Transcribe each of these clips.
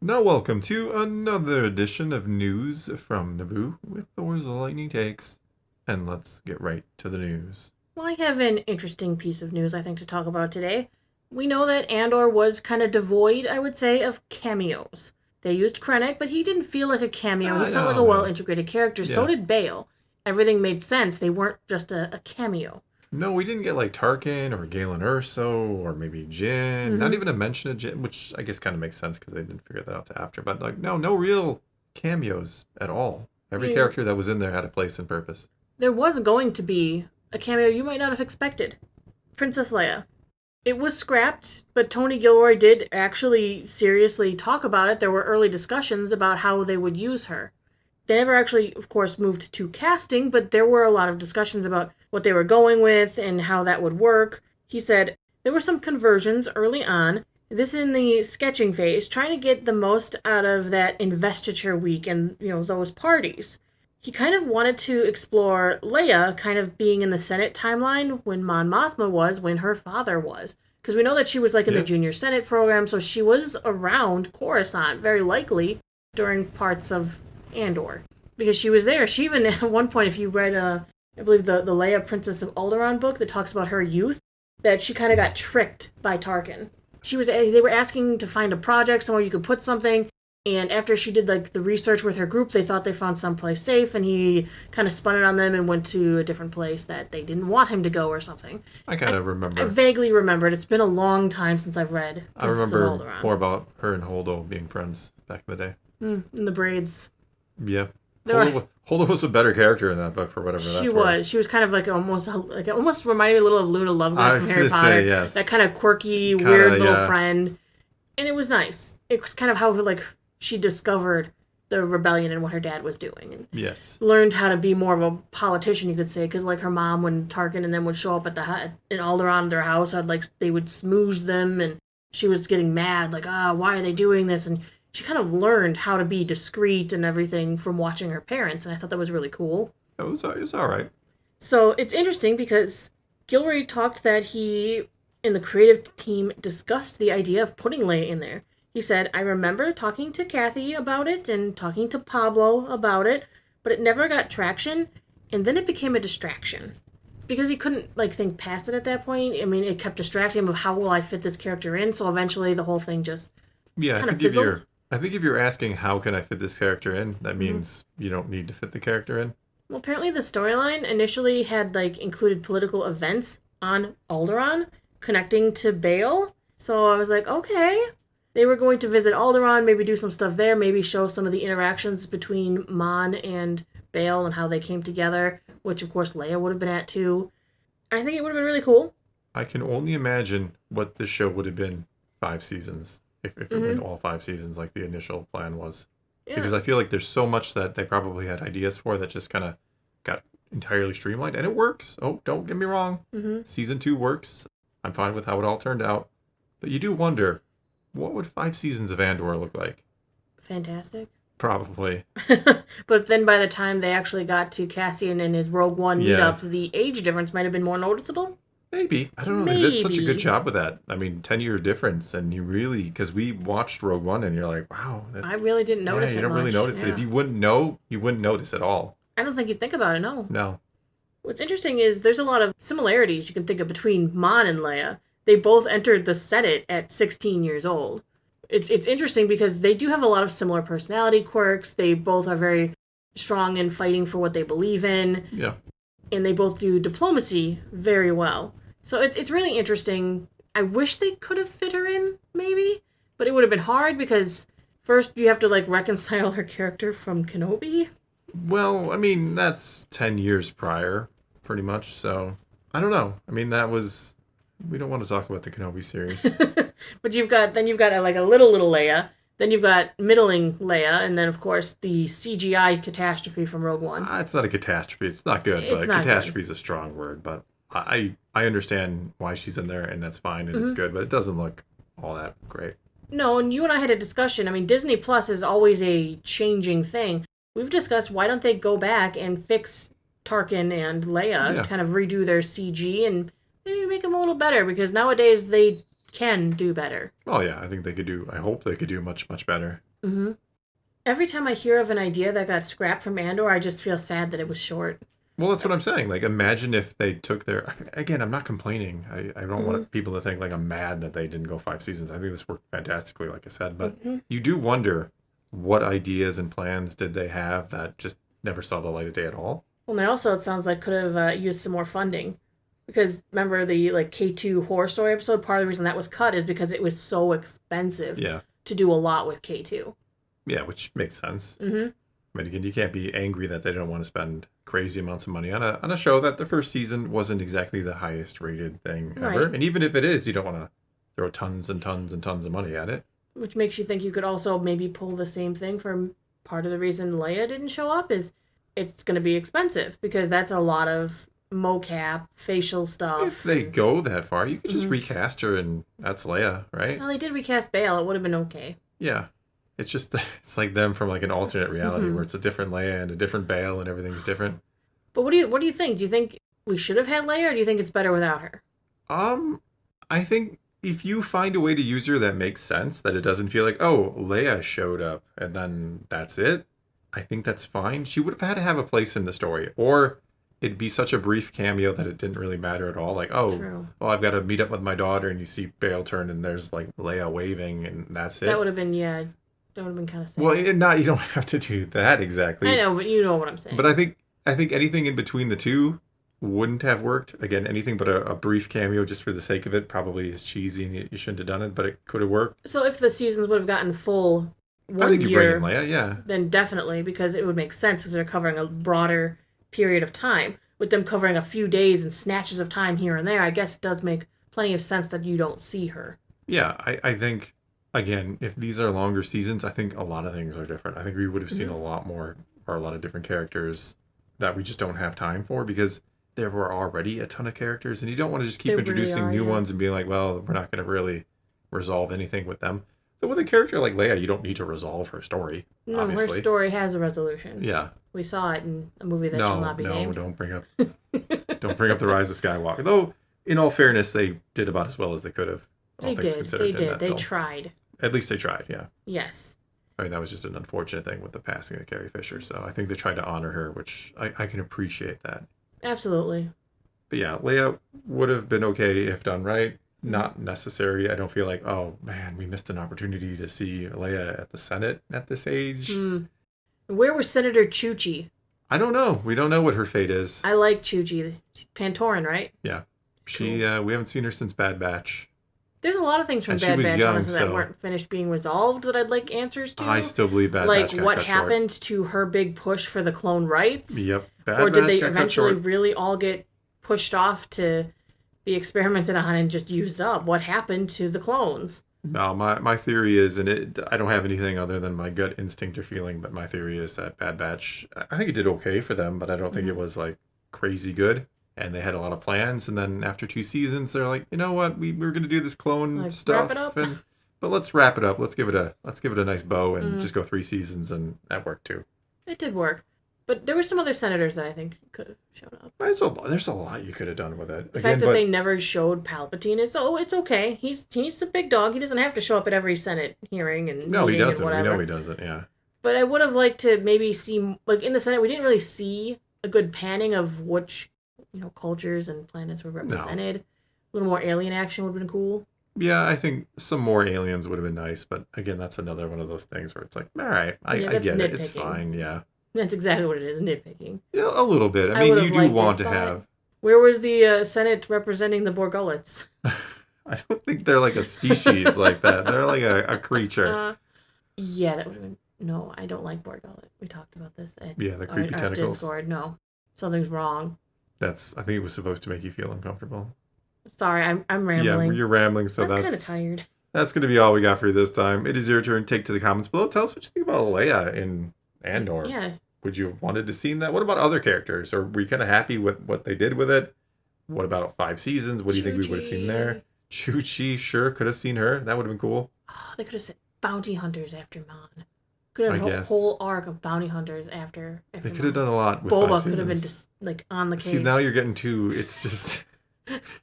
Now, welcome to another edition of News from Naboo with Thor's Lightning Takes. And let's get right to the news. Well, I have an interesting piece of news I think to talk about today. We know that Andor was kind of devoid, I would say, of cameos. They used Krennic, but he didn't feel like a cameo. He felt like a No. well-integrated character. So Yeah. did Bale. Everything made sense. They weren't just a cameo. No, we didn't get like Tarkin or Galen Urso or maybe Jin. Not Mm-hmm. even a mention of Jin, which I guess kind of makes sense because they didn't figure that out to after. But like, no real cameos at all. I Every mean, character that was in there had a place and purpose. there was going to be a cameo you might not have expected. Princess Leia. It was scrapped, but Tony Gilroy did actually seriously talk about it. There were early discussions about how they would use her. They never actually, of course, moved to casting, but there were a lot of discussions about what they were going with and how that would work. He said there were some conversions early on, this in the sketching phase, trying to get the most out of that investiture week and, those parties. He kind of wanted to explore Leia kind of being in the Senate timeline when Mon Mothma was, when her father was. Because we know that she was like in the Yeah. Junior Senate program, so she was around Coruscant, very likely, during parts of Andor. Because she was there. She even, at one point, if you read, I believe, the Leia Princess of Alderaan book that talks about her youth, that she kind of got tricked by Tarkin. They were asking to find a project somewhere you could put something, and after she did like the research with her group, they thought they found someplace safe, and he kind of spun it on them and went to a different place that they didn't want him to go or something. I kind of I remember. vaguely remember it. It's been a long time since I've read I Princess of remember Alderaan. more about her and Holdo being friends back in the day. And the braids. Yeah. There were, Holdo was a better character in that book for whatever she that's worth. was. She was kind of like almost reminded me a little of Luna I Lovegood was from Harry gonna Potter. say yes. That kind of quirky, Kinda, weird little yeah. friend, and it was nice. It was kind of how like she discovered the rebellion and what her dad was doing, and Yes. learned how to be more of a politician, you could say, because like her mom, when Tarkin and them would show up at in Alderaan, their house, they would smooze them, and she was getting mad, like, why are they doing this? And she kind of learned how to be discreet and everything from watching her parents, and I thought that was really cool. It was all right. So it's interesting because Gilroy talked that he and the creative team discussed the idea of putting Leia in there. He said, I remember talking to Kathy about it and talking to Pablo about it, but it never got traction, and then it became a distraction. Because he couldn't think past it at that point. I mean, it kept distracting him of how will I fit this character in, so eventually the whole thing just Yeah, kind of fizzled. I think if you're asking how can I fit this character in, that Mm-hmm. means you don't need to fit the character in. Well, apparently the storyline initially had included political events on Alderaan connecting to Bale. So I was like, okay. They were going to visit Alderaan, maybe do some stuff there, maybe show some of the interactions between Mon and Bale and how they came together, which of course Leia would have been at too. I think it would have been really cool. I can only imagine what this show would have been 5 seasons if it went Mm-hmm. all 5 seasons like the initial plan was. Because Yeah. I feel like there's so much that they probably had ideas for that just kind of got entirely streamlined, and it works. Oh, don't get me wrong. Mm-hmm. Season 2 works. I'm fine with how it all turned out. But you do wonder, what would 5 seasons of Andor look like? Fantastic. Probably. But then by the time they actually got to Cassian and his Rogue One Yeah. meetup, the age difference might have been more noticeable. Maybe. I don't know. They did such a good Maybe. job with that. I mean, 10-year difference. And you really, because we watched Rogue One and you're like, wow. I really didn't Yeah, notice you it don't much. really notice it. Yeah. If you wouldn't know, you wouldn't notice at all. I don't think you'd think about it, no. No. What's interesting is there's a lot of similarities you can think of between Mon and Leia. They both entered the Senate at 16 years old. It's interesting because they do have a lot of similar personality quirks. They both are very strong in fighting for what they believe in, Yeah. and they both do diplomacy very well. So it's really interesting. I wish they could have fit her in, maybe, but it would have been hard because first you have to reconcile her character from Kenobi. Well, I mean, that's 10 years prior, pretty much. So, I don't know. I mean, that was. We don't want to talk about the Kenobi series. But you've got like a little Leia, then you've got middling Leia, and then of course the CGI catastrophe from Rogue One. It's not a catastrophe. It's not good, It's but not catastrophe good. is a strong word. But I understand why she's in there, and that's fine, and it's Mm-hmm. good, but it doesn't look all that great. No, and you and I had a discussion. I mean, Disney Plus is always a changing thing. We've discussed why don't they go back and fix Tarkin and Leia, Yeah. kind of redo their CG and maybe make them a little better because nowadays they can do better. Oh, yeah. I think they could do. I hope they could do much, much better. Mm-hmm. Every time I hear of an idea that got scrapped from Andor, I just feel sad that it was short. Well, that's what I'm saying. Like, imagine if they took their... Again, I'm not complaining. I don't Mm-hmm. want people to think, like, I'm mad that they didn't go 5 seasons. I think this worked fantastically, like I said. But Mm-hmm. you do wonder what ideas and plans did they have that just never saw the light of day at all. Well, and also it sounds like could have used some more funding. Because remember the like K2 horror story episode? Part of the reason that was cut is because it was so expensive Yeah. to do a lot with K2. Yeah, which makes sense. Mm-hmm. But again, you can't be angry that they don't want to spend crazy amounts of money on a show that the first season wasn't exactly the highest rated thing ever. Right. And even if it is, you don't want to throw tons and tons and tons of money at it. Which makes you think you could also maybe pull the same thing from part of the reason Leia didn't show up is it's going to be expensive because that's a lot of mocap, facial stuff. If they go that far, you could just recast her and that's Leia, right? Well, they did recast Bale. It would have been okay. Yeah. It's just, it's like them from like an alternate reality where it's a different Leia and a different Bale and everything's different. But what do you think? Do you think we should have had Leia or do you think it's better without her? I think if you find a way to use her that makes sense, that it doesn't feel like, oh, Leia showed up and then that's it, I think that's fine. She would have had to have a place in the story. Or it'd be such a brief cameo that it didn't really matter at all. Like, oh, True. well, I've got to meet up with my daughter and you see Bale turn and there's like Leia waving and that's it. That would have been, yeah, that would have been kind of sad. Well, you don't have to do that exactly. I know, but you know what I'm saying. But I think anything in between the two wouldn't have worked. Again, anything but a brief cameo just for the sake of it probably is cheesy and you shouldn't have done it, but it could have worked. So if the seasons would have gotten full I think you bring year, in Leia, yeah. then definitely, because it would make sense because they're covering a broader period of time. With them covering a few days and snatches of time here and there, I guess it does make plenty of sense that you don't see her. Yeah, I think, again, if these are longer seasons, I think a lot of things are different. I think we would have seen a lot more or a lot of different characters that we just don't have time for because there were already a ton of characters and you don't want to just keep introducing new ones and being like, well, we're not going to really resolve anything with them. But with a character like Leia, you don't need to resolve her story. No, obviously. her story has a resolution. Yeah. We saw it in a movie that shall not be named. Don't bring up the Rise of Skywalker. Though, in all fairness, they did about as well as they could have. They did. They tried. At least they tried, yeah. Yes. I mean, that was just an unfortunate thing with the passing of Carrie Fisher. So I think they tried to honor her, which I can appreciate that. Absolutely. But yeah, Leia would have been okay if done right. Not necessary. I don't feel like, oh man, we missed an opportunity to see Leia at the Senate at this age. Where was Senator Chuchi? I don't know. We don't know what her fate is. I like Chuchi. She's Pantoran, right? Yeah. She we haven't seen her since Bad Batch. There's a lot of things from And she Bad was Batch, young, honestly, so- that weren't finished being resolved that I'd like answers to. I still believe Bad like Batch got what cut happened to her big push for the clone rights? short. Yep. Bad Or did Batch they got cut eventually short. really all get pushed off to be experimented on and just used up? What happened to the clones? No, my theory is, and I don't have anything other than my gut instinct or feeling, but my theory is that Bad Batch, I think it did okay for them, but I don't think it was like crazy good. And they had a lot of plans, and then after 2 seasons, they're like, you know what, we're gonna do this clone Like, stuff, wrap it up? but let's wrap it up. Let's give it a nice bow and just go 3 seasons, and that worked too. It did work. But there were some other senators that I think could have shown up. There's a lot you could have done with it. The fact that they never showed Palpatine is, it's okay. He's a big dog. He doesn't have to show up at every Senate hearing and no, he meeting doesn't. and whatever. We know he doesn't. Yeah. But I would have liked to maybe see, like in the Senate, we didn't really see a good panning of which, cultures and planets were represented. A little more alien action would have been cool. Yeah, I think some more aliens would have been nice, but again, that's another one of those things where it's like, all right, I get it. It's fine. Yeah. That's exactly what it is, nitpicking. Yeah, a little bit. I mean, you do want to have. Where was the Senate representing the Borgullets? I don't think they're like a species like that. They're like a creature. Yeah, that would have been. No, I don't like Borgullet. We talked about this at the creepy our tentacles. Discord. No, something's wrong. I think it was supposed to make you feel uncomfortable. Sorry, I'm rambling. Yeah, you're rambling, so I'm kind of tired. That's going to be all we got for you this time. It is your turn. Take to the comments below. Tell us what you think about Leia in Andor. Yeah. Would you have wanted to see that? What about other characters? Or were you kind of happy with what they did with it? What about 5 seasons? What do you think we would have seen there? Chuchi, sure, could have seen her. That would have been cool. Oh, they could have sent bounty hunters after Mon. Could have a whole arc of bounty hunters after they could have done a lot with Boba 5 seasons. could have been just like on the case. See, now you're getting too. It's just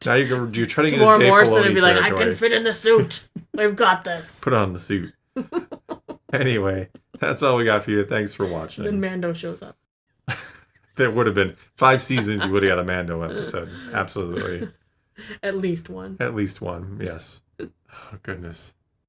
now you're treading Tamora into Dave Morrison Filoni and be like, territory. I can fit in the suit. We've got this. Put on the suit. Anyway, that's all we got for you. Thanks for watching. Then Mando shows up. There would have been 5 seasons. You would have got a Mando episode. Absolutely. At least one. At least one. Yes. Oh, goodness.